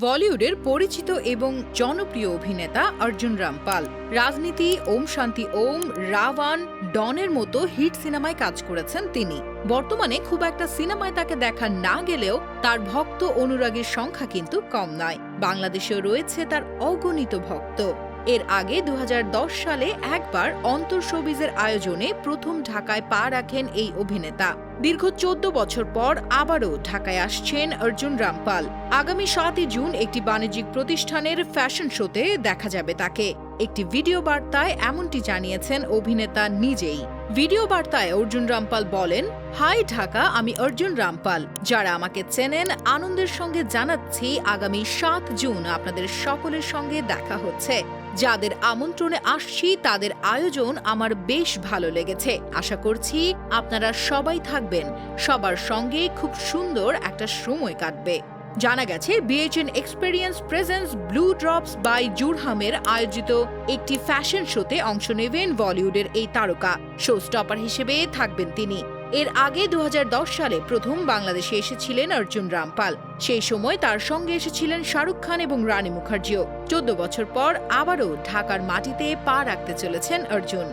বলিউডের পরিচিত এবং জনপ্রিয় অভিনেতা অর্জুন রামপাল রাজনীতি, ওম শান্তি ওম, রাওয়ান, ডনের মতো হিট সিনেমায় কাজ করেছেন তিনি। বর্তমানে খুব একটা সিনেমায় তাকে দেখা না গেলেও তার ভক্ত অনুরাগীর সংখ্যা কিন্তু কম নয়। বাংলাদেশেও রয়েছে তার অগণিত ভক্ত। এর আগে ২০১০ সালে একবার অন্তর শোবিজের আয়োজনে প্রথম ঢাকায় পা রাখেন এই অভিনেতা। দীর্ঘ ১৪ বছর পর আবারও ঢাকায় আসছেন অর্জুন রামপাল। আগামী ৭ই জুন একটি বাণিজ্যিক প্রতিষ্ঠানের ফ্যাশন শোতে দেখা যাবে তাকে। একটি ভিডিও বার্তায় এমনটি জানিয়েছেন অভিনেতা নিজেই। ভিডিও বার্তায় অর্জুন রামপাল বলেন, হাই ঢাকা, আমি অর্জুন রামপাল। যারা আমাকে চেনেন, আনন্দের সঙ্গে জানাচ্ছি আগামী ৭ জুন আপনাদের সকলের সঙ্গে দেখা হচ্ছে। যাদের আমন্ত্রণে আসছি তাদের আয়োজন আমার বেশ ভালো লেগেছে। আশা করছি আপনারা সবাই থাকবেন, সবার সঙ্গে খুব সুন্দর একটা সময় কাটবে। জানা গেছে, BHN experience presence blue drops by জুরহামের আয়োজিত একটি ফ্যাশন শোতে অংশ নেবেন বলিউডের এই তারকা। শো স্টপার হিসেবে থাকবেন তিনি। এর আগে ২০১০ সালে প্রথম বাংলাদেশে এসেছিলেন অর্জুন রামপাল। সেই সময় তার সঙ্গে এসেছিলেন শাহরুখ খান এবং রানী মুখার্জিও। ১৪ বছর পর আবারও ঢাকার মাটিতে পা রাখতে চলেছেন অর্জুন।